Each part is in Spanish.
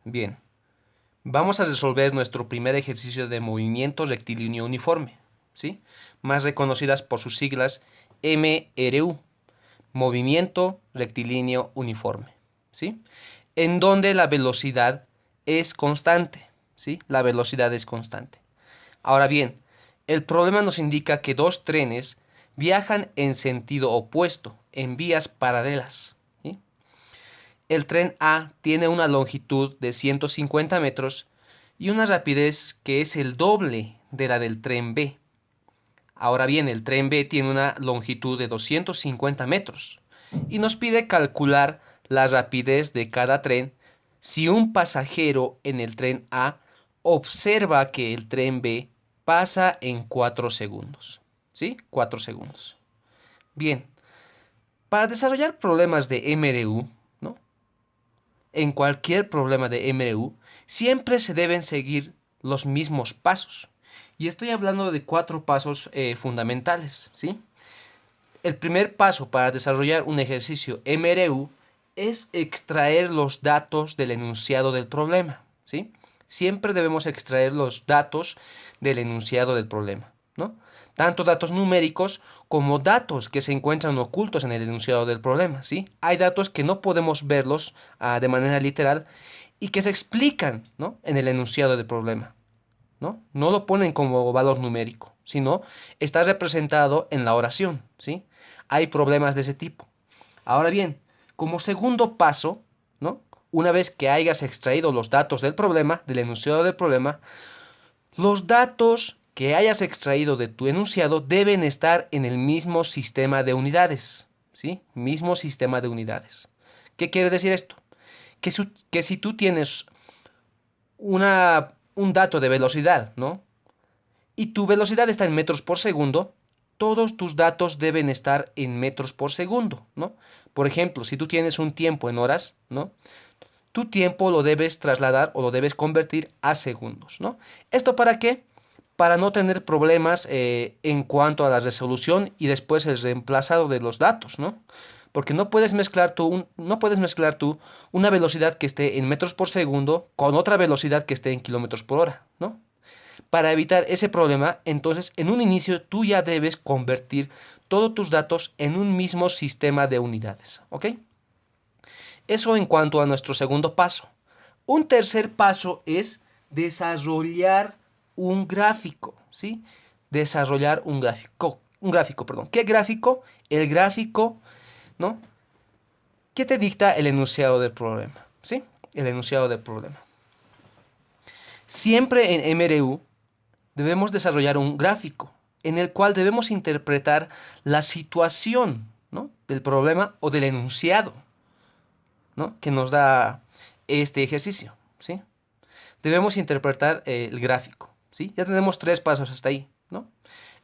Bien, vamos a resolver nuestro primer ejercicio de movimiento rectilíneo uniforme, ¿sí? Más reconocidas por sus siglas MRU, movimiento rectilíneo uniforme, ¿sí? En donde la velocidad es constante, ¿sí? La velocidad es constante. Ahora bien, el problema nos indica que dos trenes viajan en sentido opuesto, en vías paralelas, ¿sí? El tren A tiene una longitud de 150 metros y una rapidez que es el doble de la del tren B. Ahora bien, el tren B tiene una longitud de 250 metros y nos pide calcular la rapidez de cada tren si un pasajero en el tren A observa que el tren B pasa en 4 segundos. ¿Sí? 4 segundos. Bien, para desarrollar problemas de MRU, ¿no? En cualquier problema de MRU, siempre se deben seguir los mismos pasos. Y estoy hablando de 4 pasos fundamentales, ¿sí? El primer paso para desarrollar un ejercicio MRU es extraer los datos del enunciado del problema, ¿sí? Siempre debemos extraer los datos del enunciado del problema, ¿no? Tanto datos numéricos como datos que se encuentran ocultos en el enunciado del problema, ¿sí? Hay datos que no podemos verlos de manera literal y que se explican, ¿no? En el enunciado del problema, ¿no? No lo ponen como valor numérico, sino está representado en la oración, ¿sí? Hay problemas de ese tipo. Ahora bien, como segundo paso, ¿no? Una vez que hayas extraído los datos del problema, del enunciado del problema, los datos que hayas extraído de tu enunciado deben estar en el mismo sistema de unidades, ¿sí? Mismo sistema de unidades. ¿Qué quiere decir esto? Que si tú tienes un dato de velocidad, ¿no? Y tu velocidad está en metros por segundo, todos tus datos deben estar en metros por segundo, ¿no? Por ejemplo, si tú tienes un tiempo en horas, ¿no? Tu tiempo lo debes trasladar o lo debes convertir a segundos, ¿no? ¿Esto para qué? Para no tener problemas en cuanto a la resolución y después el reemplazado de los datos, ¿no? Porque no puedes mezclar tú una velocidad que esté en metros por segundo con otra velocidad que esté en kilómetros por hora, ¿no? Para evitar ese problema, entonces en un inicio tú ya debes convertir todos tus datos en un mismo sistema de unidades, ¿ok? Eso en cuanto a nuestro segundo paso. Un tercer paso es desarrollar un gráfico, ¿sí? Desarrollar un gráfico, perdón. ¿Qué gráfico? El gráfico, ¿no? Que te dicta el enunciado del problema, ¿sí? El enunciado del problema. Siempre en MRU debemos desarrollar un gráfico en el cual debemos interpretar la situación, ¿no? Del problema o del enunciado, ¿no? Que nos da este ejercicio, ¿sí? Debemos interpretar el gráfico, ¿sí? Ya tenemos 3 pasos hasta ahí, ¿no?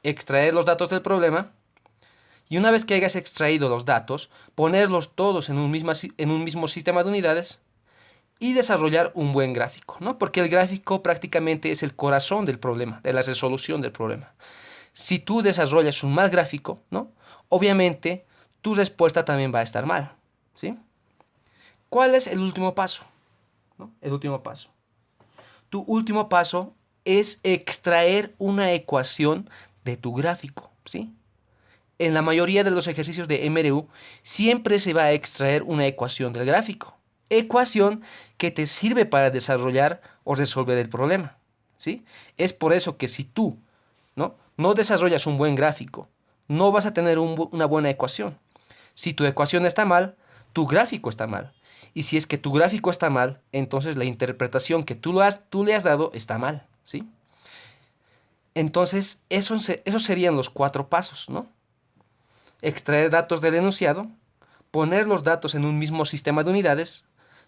Extraer los datos del problema y una vez que hayas extraído los datos, ponerlos todos en un mismo sistema de unidades y desarrollar un buen gráfico, ¿no? Porque el gráfico prácticamente es el corazón del problema, de la resolución del problema. Si tú desarrollas un mal gráfico, ¿no? Obviamente tu respuesta también va a estar mal, ¿sí? ¿Cuál es el último paso? ¿No? El último paso. Tu último paso es extraer una ecuación de tu gráfico, ¿sí? En la mayoría de los ejercicios de MRU siempre se va a extraer una ecuación del gráfico. Ecuación que te sirve para desarrollar o resolver el problema, ¿sí? Es por eso que si tú no desarrollas un buen gráfico, no vas a tener una buena ecuación. Si tu ecuación está mal, tu gráfico está mal. Y si es que tu gráfico está mal, entonces la interpretación que tú le has dado está mal, ¿sí? Entonces, esos serían los 4 pasos, ¿no? Extraer datos del enunciado, poner los datos en un mismo sistema de unidades,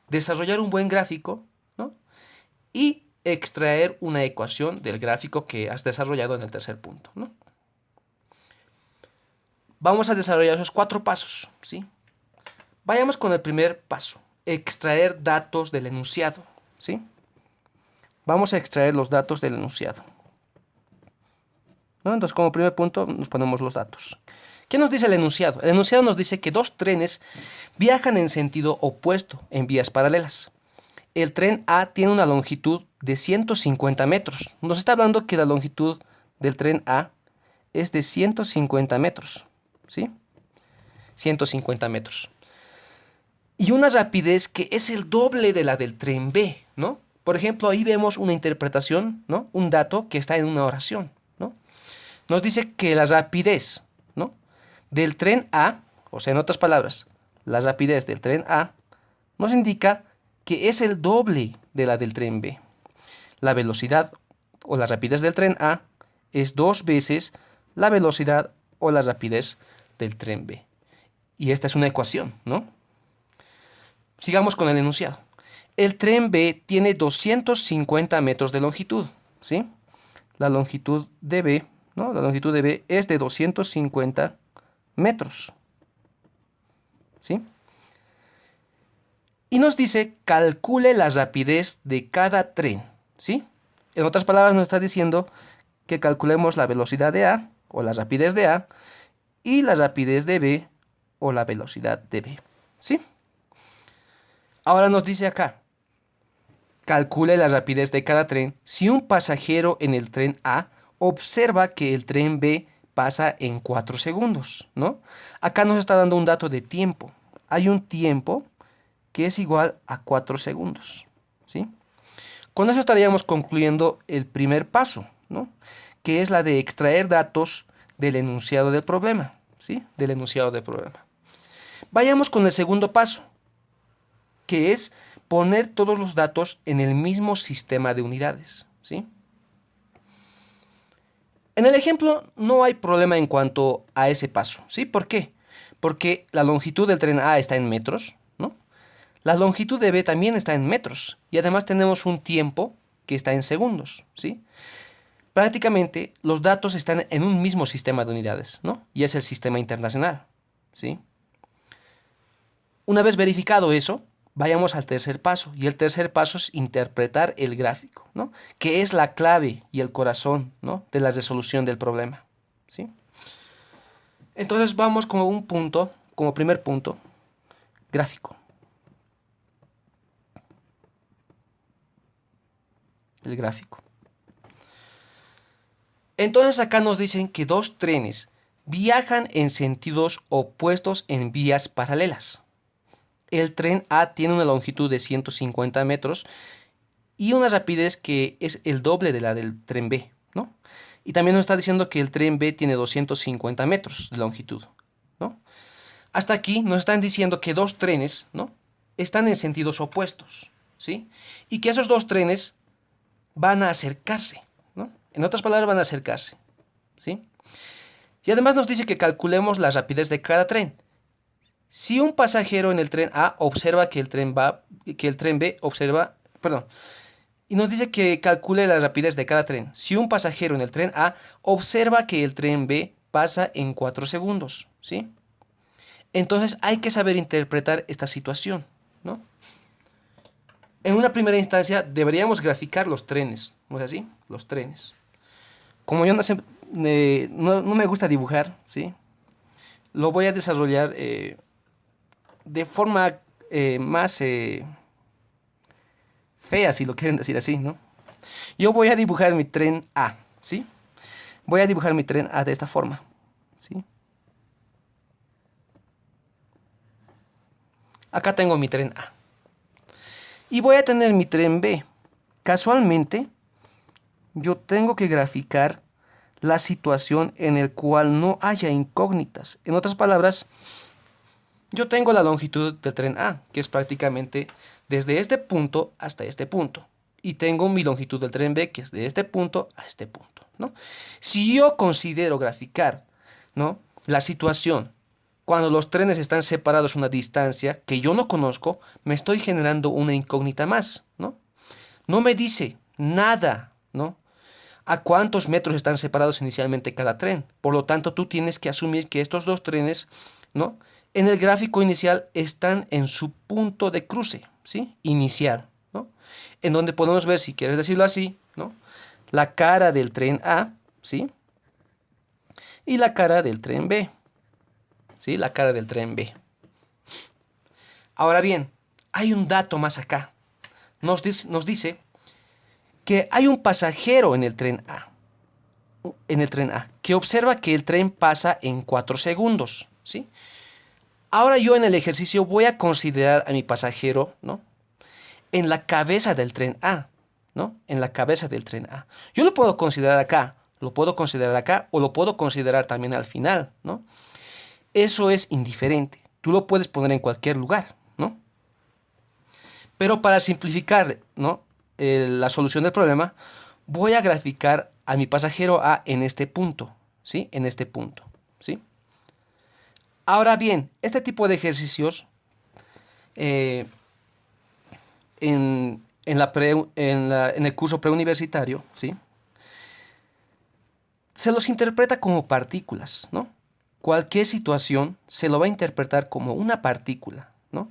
desarrollar un buen gráfico, ¿no? Y extraer una ecuación del gráfico que has desarrollado en el tercer punto, ¿no? Vamos a desarrollar esos 4 pasos, ¿sí? Vayamos con el primer paso, extraer datos del enunciado, ¿sí? Vamos a extraer los datos del enunciado, ¿no? Entonces, como primer punto, nos ponemos los datos. ¿Qué nos dice el enunciado? El enunciado nos dice que dos trenes viajan en sentido opuesto en vías paralelas. el tren A tiene una longitud de 150 metros. Nos está hablando que la longitud del tren A es de 150 metros, ¿sí? 150 metros. Y una rapidez que es el doble de la del tren B, ¿no? Por ejemplo, ahí vemos una interpretación, ¿no? Un dato que está en una oración, ¿no? Nos dice que la rapidez, ¿no? Del tren A, o sea, en otras palabras, la rapidez del tren A nos indica que es el doble de la del tren B. La velocidad o la rapidez del tren A es 2 veces la velocidad o la rapidez del tren B. Y esta es una ecuación, ¿no? Sigamos con el enunciado. El tren B tiene 250 metros de longitud, ¿sí? La longitud de B, ¿no? La longitud de B es de 250 metros, ¿sí? Y nos dice, calcule la rapidez de cada tren, ¿sí? En otras palabras, nos está diciendo que calculemos la velocidad de A, o la rapidez de A, y la rapidez de B, o la velocidad de B, ¿sí? Ahora nos dice acá, calcule la rapidez de cada tren si un pasajero en el tren A observa que el tren B pasa en 4 segundos, ¿no? Acá nos está dando un dato de tiempo. Hay un tiempo que es igual a 4 segundos, ¿sí? Con eso estaríamos concluyendo el primer paso, ¿no? Que es la de extraer datos del enunciado del problema, ¿sí? Del enunciado del problema. Vayamos con el segundo paso, que es poner todos los datos en el mismo sistema de unidades, ¿sí? En el ejemplo no hay problema en cuanto a ese paso, ¿sí? ¿Por qué? Porque la longitud del tren A está en metros, ¿no? La longitud de B también está en metros y además tenemos un tiempo que está en segundos, ¿sí? Prácticamente los datos están en un mismo sistema de unidades, ¿no? Y es el sistema internacional, ¿sí? Una vez verificado eso, vayamos al tercer paso. Y el tercer paso es interpretar el gráfico, ¿no? Que es la clave y el corazón, ¿no? De la resolución del problema, ¿sí? Entonces vamos como un punto, como primer punto, gráfico. El gráfico. Entonces acá nos dicen que dos trenes viajan en sentidos opuestos en vías paralelas. El tren A tiene una longitud de 150 metros y una rapidez que es el doble de la del tren B, ¿no? Y también nos está diciendo que el tren B tiene 250 metros de longitud, ¿no? Hasta aquí nos están diciendo que dos trenes, ¿no? Están en sentidos opuestos, ¿sí? Y que esos dos trenes van a acercarse, ¿no? En otras palabras, van a acercarse, ¿sí? Y además nos dice que calculemos la rapidez de cada tren. Si un pasajero en el tren A observa que el tren B observa, perdón, y nos dice que calcule la rapidez de cada tren. Si un pasajero en el tren A observa que el tren B pasa en 4 segundos, ¿sí? Entonces hay que saber interpretar esta situación, ¿no? En una primera instancia deberíamos graficar los trenes, ¿no es así? Los trenes. Como yo no me gusta dibujar, ¿sí? Lo voy a desarrollar de forma más fea, si lo quieren decir así, ¿no? Yo voy a dibujar mi tren A, ¿sí? Voy a dibujar mi tren A de esta forma, ¿sí? Acá tengo mi tren A. Y voy a tener mi tren B. Casualmente, yo tengo que graficar la situación en la cual no haya incógnitas. En otras palabras, yo tengo la longitud del tren A, que es prácticamente desde este punto hasta este punto. Y tengo mi longitud del tren B, que es de este punto a este punto, ¿no? Si yo considero graficar, ¿no?, la situación cuando los trenes están separados una distancia que yo no conozco, me estoy generando una incógnita más, ¿no? No me dice nada, ¿no?, a cuántos metros están separados inicialmente cada tren. Por lo tanto, tú tienes que asumir que estos dos trenes, ¿no?, en el gráfico inicial están en su punto de cruce, ¿sí? Inicial, ¿no? En donde podemos ver, si quieres decirlo así, ¿no?, la cara del tren A, ¿sí?, y la cara del tren B, ¿sí? La cara del tren B. Ahora bien, hay un dato más acá. nos dice que hay un pasajero en el tren A. Que observa que el tren pasa en 4 segundos, ¿sí? Ahora yo en el ejercicio voy a considerar a mi pasajero, ¿no? En la cabeza del tren A, ¿no? En la cabeza del tren A. Yo lo puedo considerar acá, lo puedo considerar acá o lo puedo considerar también al final, ¿no? Eso es indiferente. Tú lo puedes poner en cualquier lugar, ¿no? Pero para simplificar, ¿no? La solución del problema, voy a graficar a mi pasajero A en este punto, ¿sí? En este punto, ¿sí? Ahora bien, este tipo de ejercicios en el curso preuniversitario, ¿sí? Se los interpreta como partículas, ¿no? Cualquier situación se lo va a interpretar como una partícula, ¿no?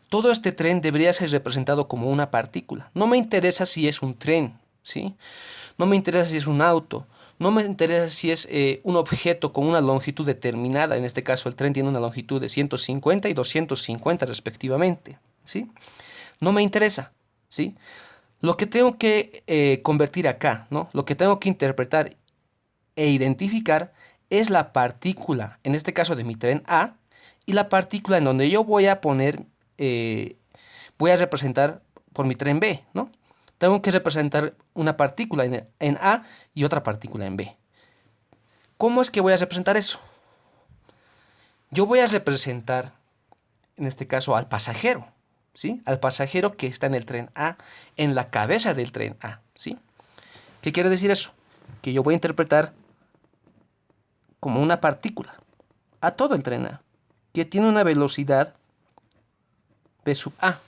Todo este tren debería ser representado como una partícula. No me interesa si es un tren, ¿sí? No me interesa si es un auto. No me interesa si es un objeto con una longitud determinada. En este caso, el tren tiene una longitud de 150 y 250 respectivamente, ¿sí? No me interesa, ¿sí? Lo que tengo que convertir acá, ¿no? Lo que tengo que interpretar e identificar es la partícula, en este caso de mi tren A, y la partícula en donde yo voy a poner, voy a representar por mi tren B, ¿no? Tengo que representar una partícula en A y otra partícula en B. ¿Cómo es que voy a representar eso? Yo voy a representar, en este caso, al pasajero, ¿sí? Al pasajero que está en el tren A, en la cabeza del tren A, ¿sí? ¿Qué quiere decir eso? Que yo voy a interpretar como una partícula a todo el tren A, que tiene una velocidad V sub A,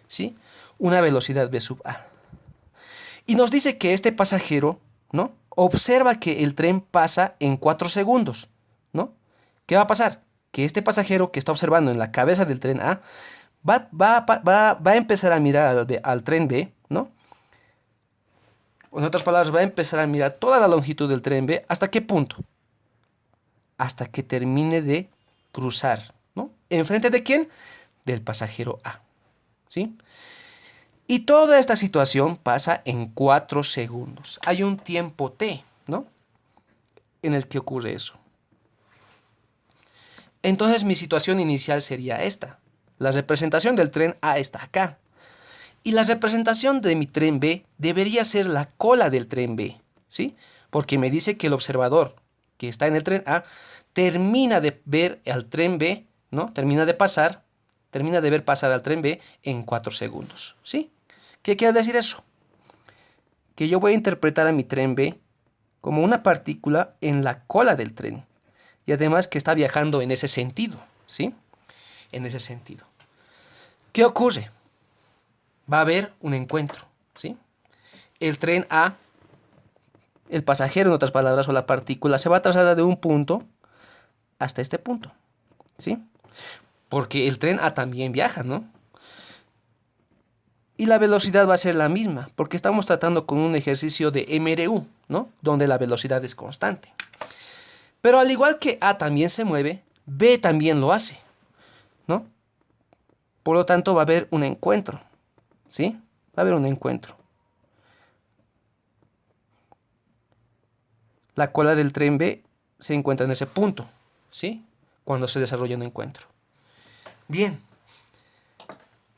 ¿sí? Una velocidad V sub A. Y nos dice que este pasajero, ¿no? Observa que el tren pasa en 4 segundos, ¿no? ¿Qué va a pasar? Que este pasajero que está observando en la cabeza del tren A va a empezar a mirar al tren B, ¿no? En otras palabras, va a empezar a mirar toda la longitud del tren B. ¿Hasta qué punto? Hasta que termine de cruzar, ¿no? ¿Enfrente de quién? Del pasajero A, ¿sí? Y toda esta situación pasa en 4 segundos. Hay un tiempo T, ¿no? En el que ocurre eso. Entonces mi situación inicial sería esta. La representación del tren A está acá. Y la representación de mi tren B debería ser la cola del tren B, ¿sí? Porque me dice que el observador que está en el tren A termina de ver al tren B, ¿no? Termina de ver pasar al tren B en 4 segundos, ¿sí? ¿Qué quiere decir eso? Que yo voy a interpretar a mi tren B como una partícula en la cola del tren. Y además que está viajando en ese sentido, ¿sí? En ese sentido. ¿Qué ocurre? Va a haber un encuentro, ¿sí? El tren A, el pasajero en otras palabras, o la partícula, se va a trasladar de un punto hasta este punto, ¿sí? Porque el tren A también viaja, ¿no? Y la velocidad va a ser la misma, porque estamos tratando con un ejercicio de MRU, ¿no? Donde la velocidad es constante. Pero al igual que A también se mueve, B también lo hace, ¿no? Por lo tanto, va a haber un encuentro, ¿sí? Va a haber un encuentro. La cola del tren B se encuentra en ese punto, ¿sí? Cuando se desarrolla un encuentro. Bien.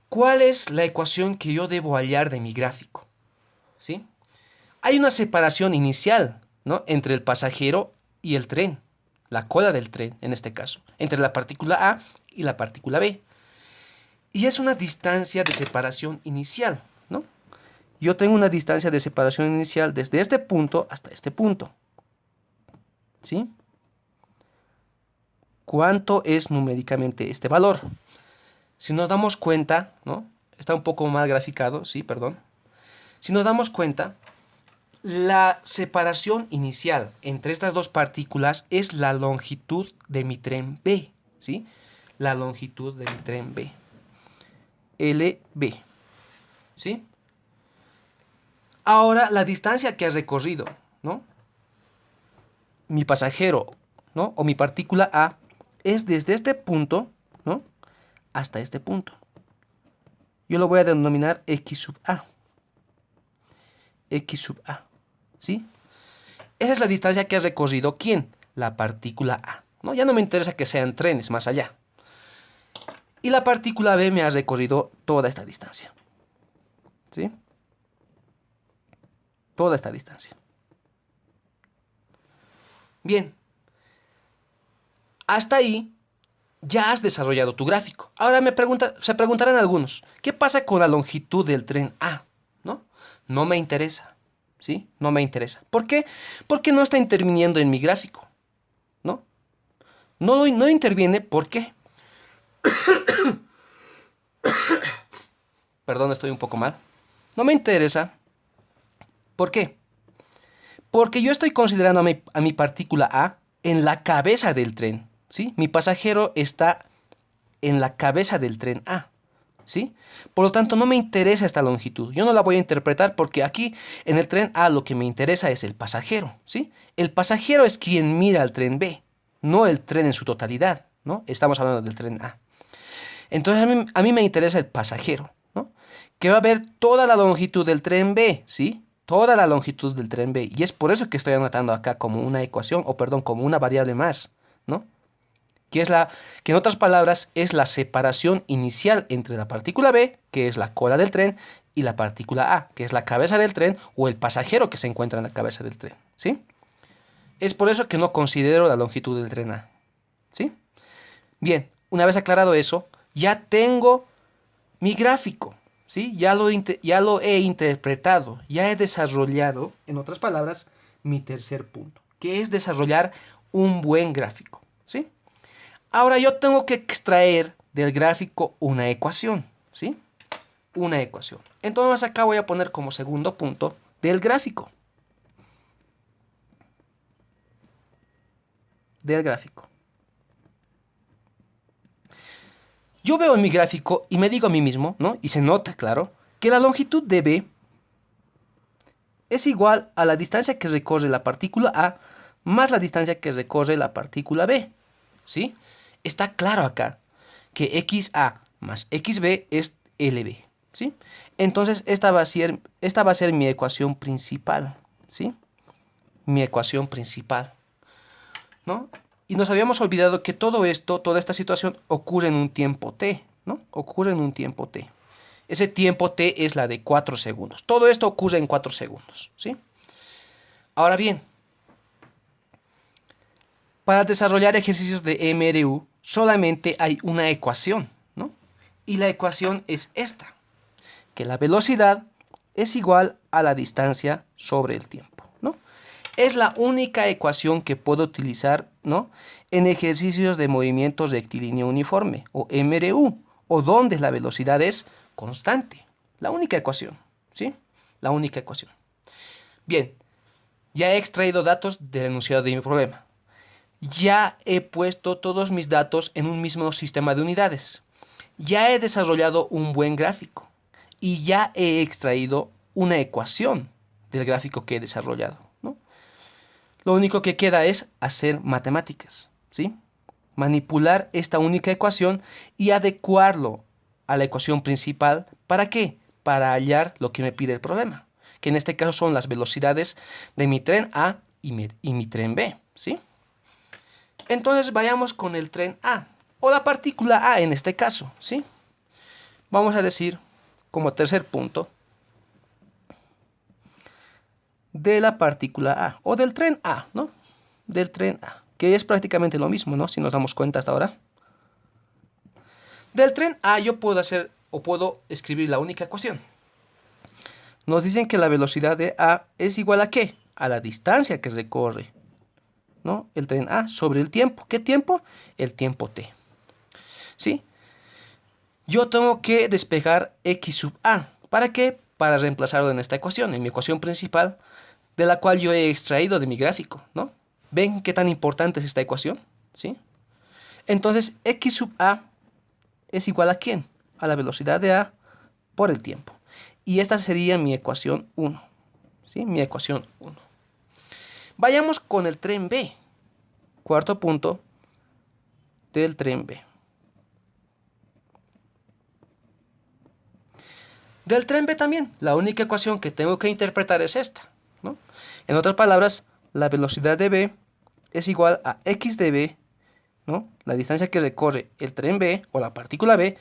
¿Cuál es la ecuación que yo debo hallar de mi gráfico? ¿Sí? Hay una separación inicial, ¿no? Entre el pasajero y el tren, la cola del tren en este caso, entre la partícula A y la partícula B. Y es una distancia de separación inicial, ¿no? Yo tengo una distancia de separación inicial desde este punto hasta este punto, ¿sí? ¿Cuánto es numéricamente este valor? Si nos damos cuenta, ¿no? Está un poco mal graficado, sí, perdón. Si nos damos cuenta, la separación inicial entre estas dos partículas es la longitud de mi tren B, ¿sí? La longitud de mi tren B. LB, ¿sí? Ahora, la distancia que ha recorrido, ¿no? Mi pasajero, ¿no? O mi partícula A es desde este punto, ¿no? Hasta este punto. yo lo voy a denominar X sub A. X sub A, ¿sí? Esa es la distancia que ha recorrido, ¿quién? La partícula A, ¿no? Ya no me interesa que sean trenes más allá. Y la partícula B me ha recorrido toda esta distancia, ¿sí? Toda esta distancia. Bien. Hasta ahí ya has desarrollado tu gráfico. Ahora se preguntarán algunos, ¿qué pasa con la longitud del tren A? ¿No? No me interesa, ¿sí? No me interesa. ¿Por qué? Porque no está interviniendo en mi gráfico, ¿no? No interviene, ¿por qué? Perdón, estoy un poco mal. No me interesa, ¿por qué? Porque yo estoy considerando a mi partícula A en la cabeza del tren, ¿sí? Mi pasajero está en la cabeza del tren A, ¿sí? Por lo tanto, no me interesa esta longitud. Yo no la voy a interpretar porque aquí en el tren A lo que me interesa es el pasajero, ¿sí? El pasajero es quien mira al tren B, no el tren en su totalidad, ¿no? Estamos hablando del tren A. Entonces a mí me interesa el pasajero, ¿no? Que va a ver toda la longitud del tren B, ¿sí? Toda la longitud del tren B. Y es por eso que estoy anotando acá como una ecuación, o perdón, como una variable más, ¿no? Que en otras palabras es la separación inicial entre la partícula B, que es la cola del tren, y la partícula A, que es la cabeza del tren o el pasajero que se encuentra en la cabeza del tren, ¿sí? Es por eso que no considero la longitud del tren A, ¿sí? Bien, una vez aclarado eso, ya tengo mi gráfico, ¿sí? Ya lo he interpretado, ya he desarrollado, en otras palabras, mi tercer punto, que es desarrollar un buen gráfico, ¿sí? Ahora yo tengo que extraer del gráfico una ecuación, ¿sí? Una ecuación. Entonces acá voy a poner como segundo punto del gráfico. Del gráfico. Yo veo en mi gráfico y me digo a mí mismo, ¿no? Y se nota, claro, que la longitud de B es igual a la distancia que recorre la partícula A más la distancia que recorre la partícula B, ¿sí? Está claro acá que XA más XB es LB, ¿sí? Entonces esta va a ser mi ecuación principal, ¿sí? Mi ecuación principal, ¿no? Y nos habíamos olvidado que todo esto, toda esta situación ocurre en un tiempo t, ¿no? Ocurre en un tiempo t. Ese tiempo t es la de 4 segundos. Todo esto ocurre en 4 segundos, ¿sí? Ahora bien, para desarrollar ejercicios de MRU solamente hay una ecuación, ¿no? Y la ecuación es esta, que la velocidad es igual a la distancia sobre el tiempo, ¿no? Es la única ecuación que puedo utilizar, ¿no? En ejercicios de movimiento rectilíneo uniforme, o MRU, o donde la velocidad es constante. La única ecuación, ¿sí? La única ecuación. Bien, ya he extraído datos del enunciado de mi problema. Ya he puesto todos mis datos en un mismo sistema de unidades. Ya he desarrollado un buen gráfico. Y ya he extraído una ecuación del gráfico que he desarrollado, ¿no? Lo único que queda es hacer matemáticas, ¿sí? Manipular esta única ecuación y adecuarlo a la ecuación principal. ¿Para qué? Para hallar lo que me pide el problema, que en este caso son las velocidades de mi tren A y mi tren B, ¿sí? Entonces vayamos con el tren A, o la partícula A en este caso, ¿sí? Vamos a decir, como tercer punto, de la partícula A, o del tren A, ¿no? Del tren A, que es prácticamente lo mismo, ¿no? Si nos damos cuenta hasta ahora. Del tren A yo puedo hacer, o puedo escribir la única ecuación. Nos dicen que la velocidad de A es igual a ¿qué? A la distancia que recorre, ¿no? El tren A sobre el tiempo. ¿Qué tiempo? El tiempo t. ¿Sí? Yo tengo que despejar x sub A. ¿Para qué? Para reemplazarlo en esta ecuación, en mi ecuación principal, de la cual yo he extraído de mi gráfico, ¿no? ¿Ven qué tan importante es esta ecuación? ¿Sí? Entonces, x sub A es igual a ¿quién? A la velocidad de A por el tiempo. Y esta sería mi ecuación 1. ¿Sí? Mi ecuación 1. Vayamos con el tren B. Cuarto punto del tren B. Del tren B también, la única ecuación que tengo que interpretar es esta, ¿no? En otras palabras, la velocidad de B es igual a x de B, ¿no? La distancia que recorre el tren B o la partícula B,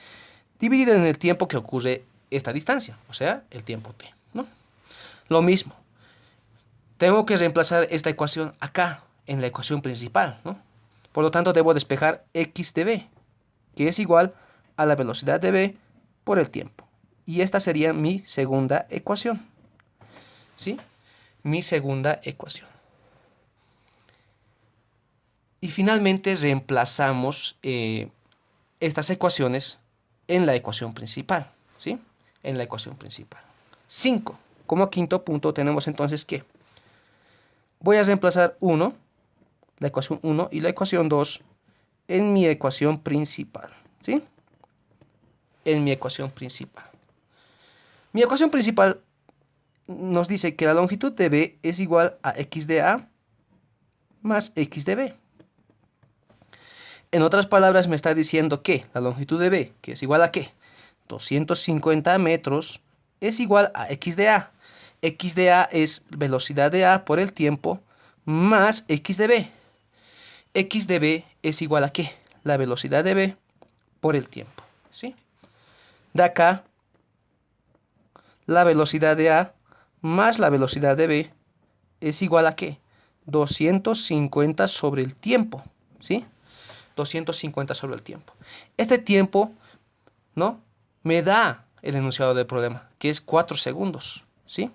dividido en el tiempo que ocurre esta distancia, o sea, el tiempo t, ¿no? Lo mismo, tengo que reemplazar esta ecuación acá, en la ecuación principal, ¿no? Por lo tanto, debo despejar x de B, que es igual a la velocidad de B por el tiempo. Y esta sería mi segunda ecuación, ¿sí? Mi segunda ecuación. Y finalmente reemplazamos estas ecuaciones en la ecuación principal, ¿sí? En la ecuación principal. 5. Como quinto punto tenemos entonces que voy a reemplazar 1, la ecuación 1 y la ecuación 2 en mi ecuación principal, ¿sí? En mi ecuación principal. Mi ecuación principal nos dice que la longitud de B es igual a x de A más x de B. En otras palabras, me está diciendo que la longitud de B, que es igual a ¿qué? 250 metros, es igual a x de A. X de A es velocidad de A por el tiempo más x de B. X de B es igual a ¿qué? La velocidad de B por el tiempo, ¿sí? De acá, la velocidad de A más la velocidad de B es igual a ¿qué? 250 sobre el tiempo, ¿sí? 250 sobre el tiempo. Este tiempo, ¿no? Me da el enunciado del problema, que es 4 segundos, ¿sí?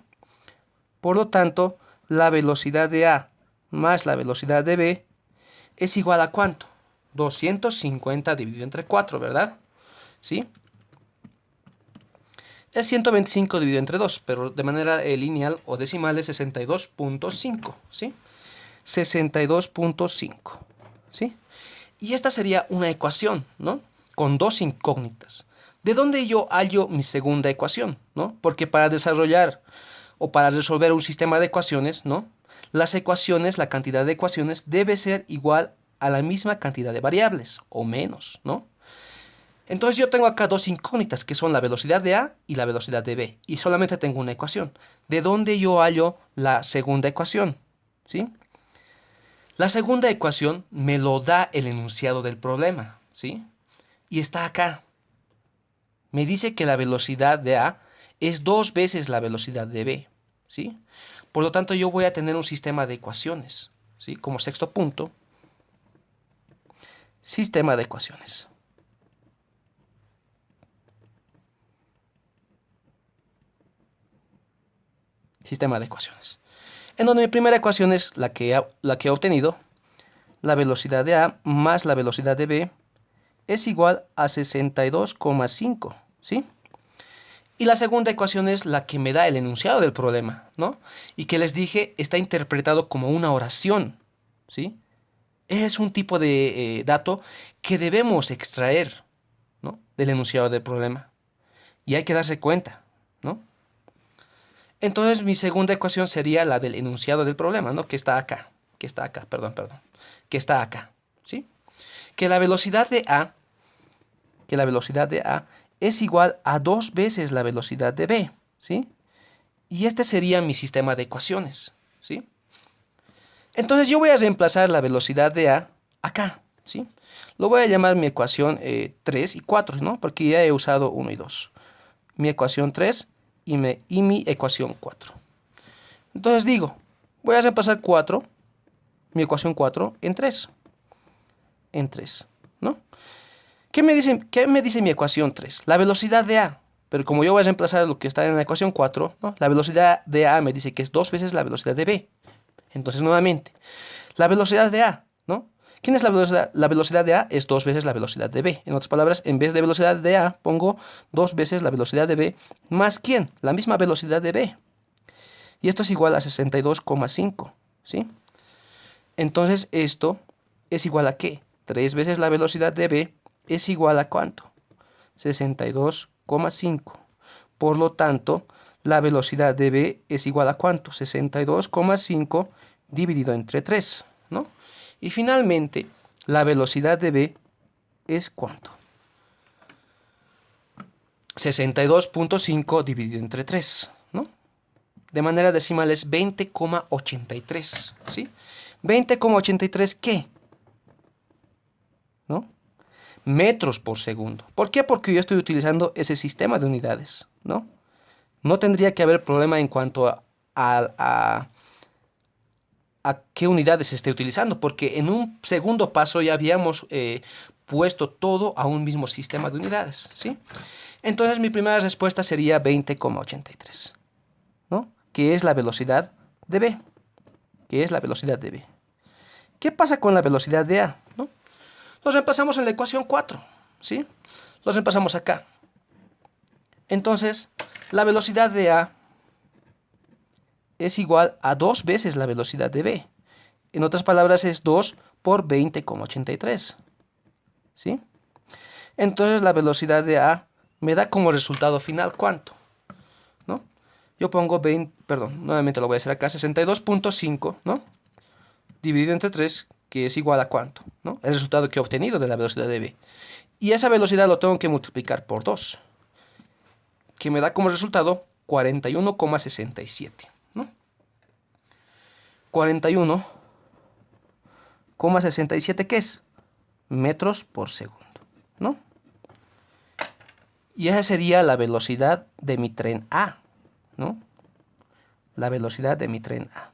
Por lo tanto, la velocidad de A más la velocidad de B es igual a ¿cuánto? 250 dividido entre 4, ¿verdad? ¿Sí? Es 125 dividido entre 2, pero de manera lineal o decimal es 62.5, ¿sí? 62.5, ¿sí? Y esta sería una ecuación, ¿no? Con dos incógnitas. ¿De dónde yo hallo mi segunda ecuación, ¿no? Porque para desarrollar o para resolver un sistema de ecuaciones, ¿no? Las ecuaciones, la cantidad de ecuaciones debe ser igual a la misma cantidad de variables o menos, ¿no? Entonces yo tengo acá dos incógnitas que son la velocidad de A y la velocidad de B. Y solamente tengo una ecuación. ¿De dónde yo hallo la segunda ecuación? ¿Sí? La segunda ecuación me lo da el enunciado del problema, ¿sí? Y está acá. Me dice que la velocidad de A es 2 veces la velocidad de B, ¿sí? Por lo tanto, yo voy a tener un sistema de ecuaciones, ¿sí? Como sexto punto, sistema de ecuaciones. Sistema de ecuaciones. En donde mi primera ecuación es la que he obtenido. La velocidad de A más la velocidad de B es igual a 62,5, ¿sí? Y la segunda ecuación es la que me da el enunciado del problema, ¿no? Y que les dije está interpretado como una oración, ¿sí? Es un tipo de dato que debemos extraer, ¿no? Del enunciado del problema. Y hay que darse cuenta, ¿no? Entonces mi segunda ecuación sería la del enunciado del problema, ¿no? Que está acá, perdón, que está acá, ¿sí? Que la velocidad de A es igual a 2 veces la velocidad de B, ¿sí? Y este sería mi sistema de ecuaciones, ¿sí? Entonces yo voy a reemplazar la velocidad de A acá, ¿sí? Lo voy a llamar mi ecuación 3 y 4, ¿no? Porque ya he usado 1 y 2. Mi ecuación 3 y mi ecuación 4. Entonces digo, voy a reemplazar 4, mi ecuación 4, en 3. En 3, ¿no? ¿Qué me dice mi ecuación 3? La velocidad de A. Pero como yo voy a reemplazar lo que está en la ecuación 4, ¿no? La velocidad de A me dice que es 2 veces la velocidad de B. Entonces, nuevamente, la velocidad de A, ¿no? ¿Quién es la velocidad? La velocidad de A es 2 veces la velocidad de B. En otras palabras, en vez de velocidad de A, pongo 2 veces la velocidad de B, más ¿quién? La misma velocidad de B. Y esto es igual a 62,5, ¿sí? Entonces, esto es igual a ¿qué? 3 veces la velocidad de B es igual a ¿cuánto? 62,5. Por lo tanto, la velocidad de B es igual a ¿cuánto? 62,5 dividido entre 3, ¿no? Y finalmente, la velocidad de B es ¿cuánto? 62.5 dividido entre 3, ¿no? De manera decimal es 20,83, ¿sí? 20,83 ¿qué? ¿No? Metros por segundo. ¿Por qué? Porque yo estoy utilizando ese sistema de unidades, ¿no? No tendría que haber problema en cuanto a qué unidades se esté utilizando, porque en un segundo paso ya habíamos puesto todo a un mismo sistema de unidades, ¿sí? Entonces mi primera respuesta sería 20,83, ¿no? Que es la velocidad de B, que es la velocidad de B. ¿Qué pasa con la velocidad de A? ¿No? Los reemplazamos en la ecuación 4, ¿sí? Los reemplazamos acá. Entonces, la velocidad de A es igual a 2 veces la velocidad de B. En otras palabras, es 2 por 20,83, ¿sí? Entonces, la velocidad de A me da como resultado final, ¿cuánto? ¿No? Yo pongo 20, perdón, nuevamente lo voy a hacer acá, 62.5, ¿no? Dividido entre 3, que es igual a ¿cuánto? ¿No? El resultado que he obtenido de la velocidad de B. Y esa velocidad lo tengo que multiplicar por 2, que me da como resultado 41,67, ¿no? 41,67, ¿qué es? Metros por segundo, ¿no? Y esa sería la velocidad de mi tren A, ¿no? La velocidad de mi tren A.